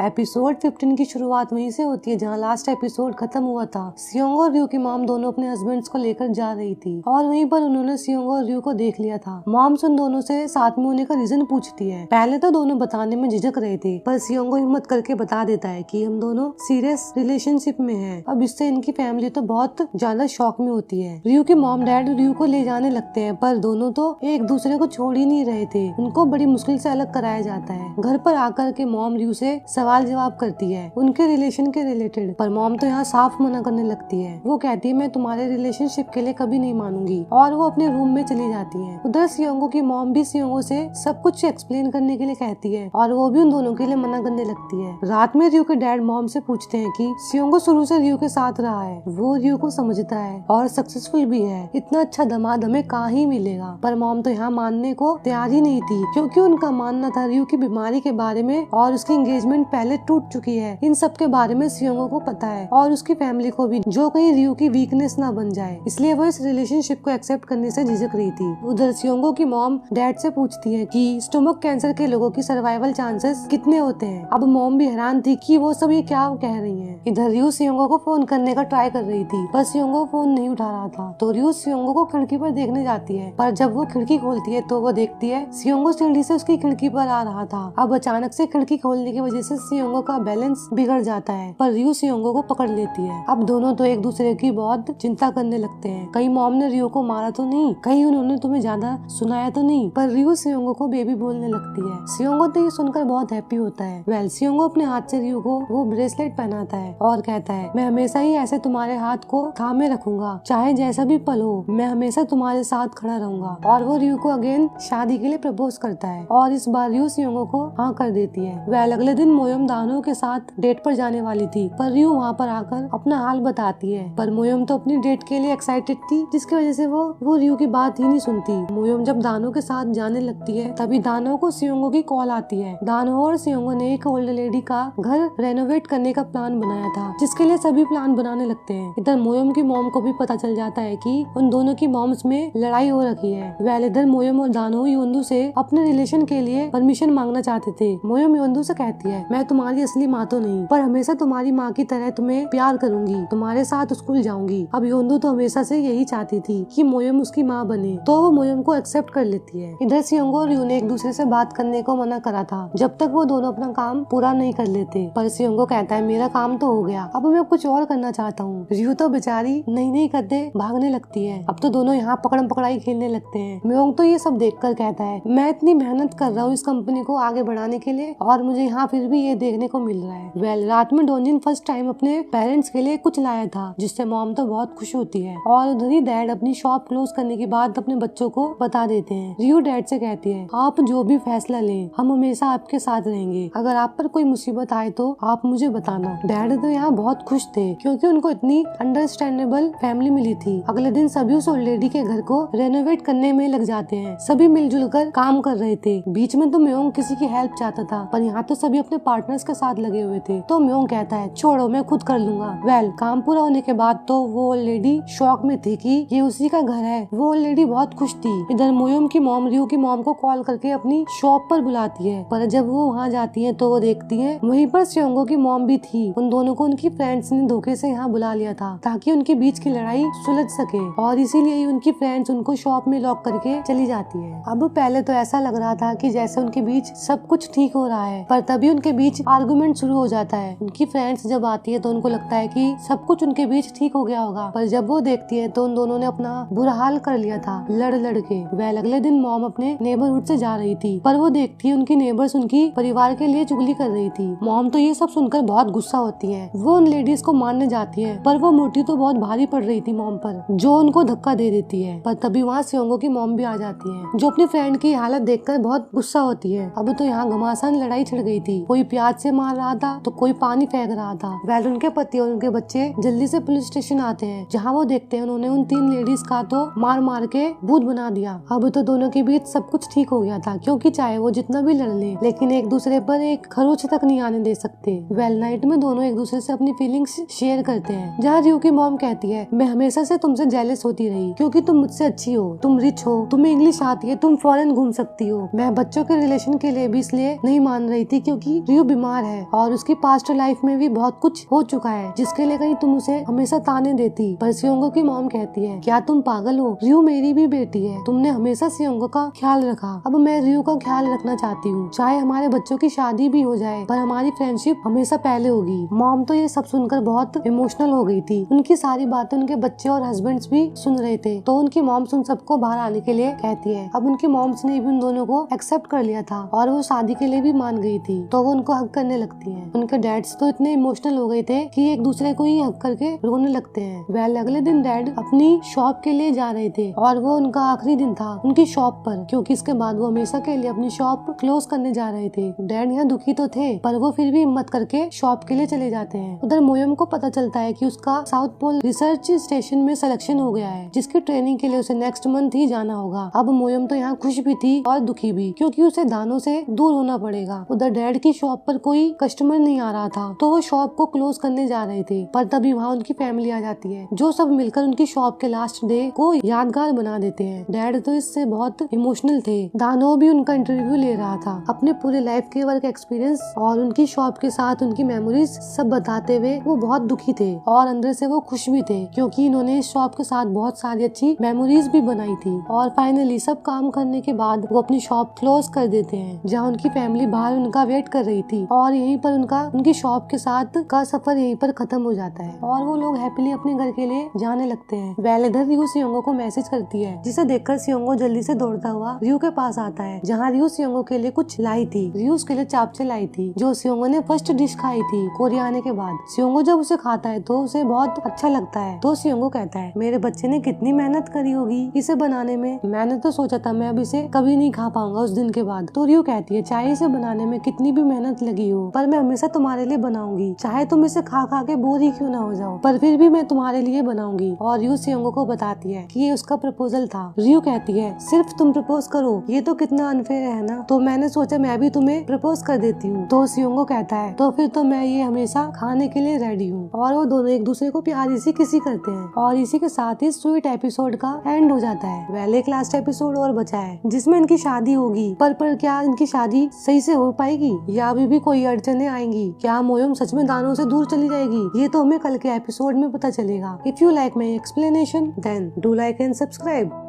Episode 15 की शुरुआत वहीं से होती है जहाँ लास्ट एपिसोड खत्म हुआ था। सियोंग और रयू की मॉम दोनों अपने हस्बैंड्स को लेकर जा रही थी और वहीं पर उन्होंने सियोंग और रयू को देख लिया था। मॉम उन दोनों से साथ में होने का रीजन पूछती है। पहले तो दोनों बताने में झिझक रहे थे, पर सियोंग हिम्मत करके बता देता है कि हम दोनों सीरियस रिलेशनशिप में हैं। अब इससे इनकी फैमिली तो बहुत ज्यादा शॉक में होती है। रयू की मॉम डैड रयू को ले जाने लगते हैं, पर दोनों तो एक दूसरे को छोड़ ही नहीं रहे थे। उनको बड़ी मुश्किल से अलग कराया जाता है। घर पर आकर के मॉम रयू से सवाल जवाब करती है उनके रिलेशन के रिलेटेड, पर मॉम तो यहाँ साफ मना करने लगती है। वो कहती है मैं तुम्हारे रिलेशनशिप के लिए कभी नहीं मानूंगी, और वो अपने रूम में चली जाती है। उधर सियोंगो की मॉम भी सियोंगो से सब कुछ एक्सप्लेन करने के लिए कहती है और वो भी उन दोनों के लिए मना करने लगती है। रात में रयू के डैड मॉम से पूछते हैं कि सियोंगो शुरू से रयू के साथ रहा है, वो रयू को समझता है और सक्सेसफुल भी है, इतना अच्छा दामाद हमें कहाँ ही मिलेगा। पर मॉम तो यहाँ मानने को तैयार ही नहीं थी, क्योंकि उनका मानना था रयू की बीमारी के बारे में और उसकी एंगेजमेंट पहले टूट चुकी है। इन सब के बारे में सियोंगो को पता है और उसकी फैमिली को भी, जो कहीं रयू की वीकनेस ना बन जाए, इसलिए वो इस रिलेशनशिप को एक्सेप्ट करने से झिझक रही थी। उधर सियोंगो की मॉम डैड से पूछती है कि स्टोमक कैंसर के लोगों की सर्वाइवल चांसेस कितने होते हैं। अब मॉम भी हैरान थी कि वो सब ये क्या कह रही है। इधर रयू सियोंगो को फोन करने का ट्राई कर रही थी, पर सियोंगो फोन नहीं उठा रहा था। तो रयू सियोंगो को खिड़की पर देखने जाती है, पर जब वो खिड़की खोलती है तो वो देखती है सियोंगो सीढ़ी से उसकी खिड़की पर आ रहा था। अब अचानक से खिड़की खोलने की वजह से सियोंगो का बैलेंस बिगड़ जाता है, पर रयू सियोंगो को पकड़ लेती है। अब दोनों तो एक दूसरे की बहुत चिंता करने लगते हैं। कहीं मॉम ने रयू को मारा तो नहीं, कहीं उन्होंने तुम्हें ज्यादा सुनाया तो नहीं। पर रयू सियोंगो को बेबी बोलने लगती है। सियोंगो तो ये सुनकर बहुत हैप्पी होता है। सियोंगो अपने हाथ से रयू को वो ब्रेसलेट पहनाता है और कहता है मैं हमेशा ही ऐसे तुम्हारे हाथ को थामे रखूंगा, चाहे जैसा भी पल हो, मैं हमेशा तुम्हारे साथ खड़ा रहूंगा। और वो रयू को अगेन शादी के लिए प्रपोज करता है और इस बार रयू सियोंगो को हाँ कर देती है। अगले दिन मोयोम दानो के साथ डेट पर जाने वाली थी, पर रयू वहाँ पर आकर अपना हाल बताती है। पर मोयोम तो अपनी डेट के लिए एक्साइटेड थी, जिसकी वजह से वो रयू की बात ही नहीं सुनती। मोयोम जब दानो के साथ जाने लगती है, तभी दानो को सियोंगो की कॉल आती है। दानो और सियोंगो ने एक ओल्ड लेडी का घर रेनोवेट करने का प्लान बनाया था, जिसके लिए सभी प्लान बनाने लगते हैं। इधर मोयोम की मॉम को भी पता चल जाता है कि उन दोनों की मॉम्स में लड़ाई हो रखी है। इधर मोयोम और दानो योंदू से अपने रिलेशन के लिए परमिशन मांगना चाहते थे। मोयोम योंदू से कहती है मैं तुम्हारी असली माँ तो नहीं, पर हमेशा तुम्हारी माँ की तरह तुम्हें प्यार करूंगी, तुम्हारे साथ स्कूल जाऊंगी। अब योंदू तो हमेशा से यही चाहती थी कि मोयोम उसकी माँ बने, तो वो मोयोम को एक्सेप्ट कर लेती है। इधर सियोंगो और रयू ने एक दूसरे से बात करने को मना करा था, जब तक वो दोनों अपना काम पूरा नहीं कर लेते। पर सियोंगो कहता है मेरा काम तो हो गया, अब मैं कुछ और करना चाहता हूँ। रयू तो बेचारी नहीं करते भागने लगती है। अब तो दोनों यहाँ पकड़म पकड़ाई खेलने लगते हैं। म्योंग तो ये सब देखकर कहता है मैं इतनी मेहनत कर रहा हूँ इस कंपनी को आगे बढ़ाने के लिए, और मुझे यहाँ फिर भी ये देखने को मिल रहा है। रात में डोंजिन फर्स्ट टाइम अपने पेरेंट्स के लिए कुछ लाया था, जिससे मॉम तो बहुत खुश होती है। और उधर ही डैड अपनी शॉप क्लोज करने के बाद अपने बच्चों को बता देते हैं। रयू डैड से कहती है आप जो भी फैसला लें, हम हमेशा आपके साथ रहेंगे। अगर आप पर कोई मुसीबत आए तो आप मुझे बताना। डैड तो यहाँ बहुत खुश थे, क्योंकि उनको इतनी अंडरस्टैंडेबल फैमिली मिली थी। अगले दिन सभी उस ओल्ड लेडी के घर को रेनोवेट करने में लग जाते हैं। सभी मिलजुल कर काम कर रहे थे। बीच में तो म्योंग किसी की हेल्प चाहता था, पर यहाँ तो सभी अपने पार्टनर्स के साथ लगे हुए थे। तो म्योंग कहता है छोड़ो मैं खुद कर लूंगा। काम पूरा होने के बाद तो वो ओल्ड लेडी शॉक में थी कि ये उसी का घर है। वो ओल्ड लेडी बहुत खुश थी। इधर मोयोम की मॉम रयू की मॉम को कॉल करके अपनी शॉप पर बुलाती है, पर जब वो वहाँ जाती है तो वो देखती है वहीं पर सियोंगो की मॉम भी थी। उन दोनों को उनकी फ्रेंड्स ने धोखे से यहाँ बुला लिया था, ताकि उनके बीच की लड़ाई सुलझ सके, और इसीलिए उनकी फ्रेंड्स उनको शॉप में लॉक करके चली जाती है। अब पहले तो ऐसा लग रहा था कि जैसे उनके बीच सब कुछ ठीक हो रहा है, पर तभी उनके बीच आर्गुमेंट शुरू हो जाता है। उनकी फ्रेंड्स जब आती है तो उनको लगता है कि सब कुछ उनके बीच ठीक हो गया होगा, पर जब वो देखती है तो उन दोनों ने अपना बुरा हाल कर लिया था लड़ लड़ के। अगले दिन मॉम अपने नेबरहुड से जा रही थी, पर वो देखती है उनकी नेबर्स उनकी परिवार के लिए चुगली कर रही थी। मॉम तो ये सब सुनकर बहुत गुस्सा होती है। वो उन लेडीज को मारने जाती है, पर वो मोटी तो बहुत भारी पड़ रही थी मॉम पर, जो उनको धक्का दे देती है। पर तभी वहाँ सियोंगो की मॉम भी आ जाती है, जो अपनी फ्रेंड की हालत देखकर बहुत गुस्सा होती है। अब तो यहाँ घमासान लड़ाई छिड़ गई थी। कोई प्याज से मार रहा था तो कोई पानी फेंक रहा था। उनके पति और उनके बच्चे जल्दी से पुलिस स्टेशन आते हैं, जहाँ वो देखते हैं उन्होंने उन 3 लेडीज का तो मार मार के भूत बना दिया। अब तो दोनों के बीच सब कुछ ठीक हो गया था, क्योंकि चाहे वो जितना भी लड़ ले, लेकिन एक दूसरे पर एक खरोच तक नहीं आने दे सकते। नाइट में दोनों एक दूसरे से अपनी फीलिंग्स शेयर करते हैं, जहाँ रयू की मॉम कहती है मैं हमेशा से तुमसे जेलस होती रही, क्योंकि तुम मुझसे अच्छी हो, तुम रिच हो, तुम्हें इंग्लिश आती है, तुम फॉरेन घूम सकती हो। मैं बच्चों के रिलेशन के लिए भी इसलिए नहीं मान रही थी, क्योंकि रयू बीमार है और उसकी पास्ट लाइफ में भी बहुत कुछ हो चुका है जिसके लिए कहीं तुम उसे हमेशा ताने देती। पर सियोंगो की मॉम कहती है, क्या तुम पागल हो? रियो मेरी भी बेटी है, तुमने हमेशा सियोंगो का ख्याल रखा, अब मैं रियो का ख्याल रखना चाहती हूँ। चाहे हमारे बच्चों की शादी भी हो जाए पर हमारी फ्रेंडशिप हमेशा पहले होगी। मॉम तो ये सब सुनकर बहुत इमोशनल हो गई थी। उनकी सारी बातें उनके बच्चे और हस्बैंड्स भी सुन रहे थे, तो उनकी मॉम्स उन सबको बाहर आने के लिए कहती है। अब उनकी मॉम्स ने भी उन दोनों को एक्सेप्ट कर लिया था और वो शादी के लिए भी मान गई थी, तो वो उनको हक करने लगती है। उनके डैड्स तो इतने इमोशनल हो गए थे कि एक दूसरे को ही हक करके रोने लगते हैं। वेल अगले दिन डैड अपनी शॉप के लिए जा रहे थे और वो उनका आखिरी दिन था उनकी शॉप पर, क्योंकि इसके बाद वो हमेशा के लिए अपनी शॉप क्लोज करने जा रहे थे। डैड यहाँ दुखी तो थे पर वो फिर भी हिम्मत करके शॉप के लिए चले जाते हैं। उधर मोयम को पता चलता है कि उसका साउथ पोल रिसर्च स्टेशन में सिलेक्शन हो गया है, जिसकी ट्रेनिंग के लिए उसे नेक्स्ट मंथ ही जाना होगा। अब मोयम तो यहाँ खुश भी थी और दुखी भी, क्योंकि उसे दानों से दूर होना पड़ेगा। उधर डैड की शॉप पर कोई कस्टमर नहीं आ रहा था, तो वो शॉप को क्लोज करने जा रहे थे, पर तभी वहाँ उनकी फैमिली आ जाती है, जो सब मिलकर उनकी शॉप के लास्ट डे को यादगार बना देते हैं। डैड तो इससे बहुत इमोशनल थे। दानो भी उनका इंटरव्यू ले रहा था, अपने पूरे लाइफ के वर्क एक्सपीरियंस और उनकी शॉप के साथ उनकी मेमोरीज सब बताते हुए वो बहुत दुखी थे और अंदर से वो खुश भी थे, क्योंकि इन्होंने इस शॉप के साथ बहुत सारी अच्छी मेमोरीज भी बनाई थी। और फाइनली सब काम करने के बाद वो अपनी शॉप क्लोज कर देते हैं, जहाँ उनकी फैमिली बाहर उनका वेट कर रही थी और यहीं पर उनकी शॉप के साथ का सफर यहीं पर खत्म हो जाता है और वो लोग हैप्पीली अपने घर के लिए जाने लगते हैं। वेल इधर रियो सियोंगो को मैसेज करती है, जिसे देखकर सियोंगो जल्दी से दौड़ता हुआ रियो के पास आता है, जहाँ रियो सियोंगो के लिए कुछ लाई थी। रियो उसके लिए चापचे लाई थी, जो सियोंगो ने फर्स्ट डिश खाई थी कोरिया आने के बाद। सियोंगो जब उसे खाता है तो उसे बहुत अच्छा लगता है, तो सियोंगो कहता है, मेरे बच्चे ने कितनी मेहनत करी होगी इसे बनाने में, मैंने तो सोचा था मैं अब इसे कभी नहीं खा पाऊंगा उस दिन के बाद। तो रियो कहती है, चाहे इसे बनाने में कितनी भी मेहनत लगी हो, पर मैं हमेशा तुम्हारे लिए बनाऊंगी, चाहे तुम इसे खा खा के बोर ही क्यों ना हो जाओ, पर फिर भी मैं तुम्हारे लिए बनाऊंगी। और रियो सियोंगो को बताती है कि ये उसका प्रपोजल था। रियो कहती है, सिर्फ तुम प्रपोज करो, ये तो कितना अनफेयर है ना, तो मैंने सोचा मैं भी तुम्हें प्रपोज कर देती हूँ। तो सियोंगो कहता है, तो फिर तो मैं ये हमेशा खाने के लिए रेडी हूँ। और वो दोनों एक दूसरे को प्यारी सी किसी करते हैं और इसी के साथ ही स्वीट एपिसोड का एंड हो जाता है। वेल एक लास्ट एपिसोड और बचा है जिसमें इनकी शादी होगी, पर क्या इनकी शादी सही से हो पाएगी या अभी भी कोई अड़चने आएंगी? क्या मोयम सच में दानों से दूर चली जाएगी? ये तो हमें कल के एपिसोड में पता चलेगा। If you like my explanation then do like and subscribe.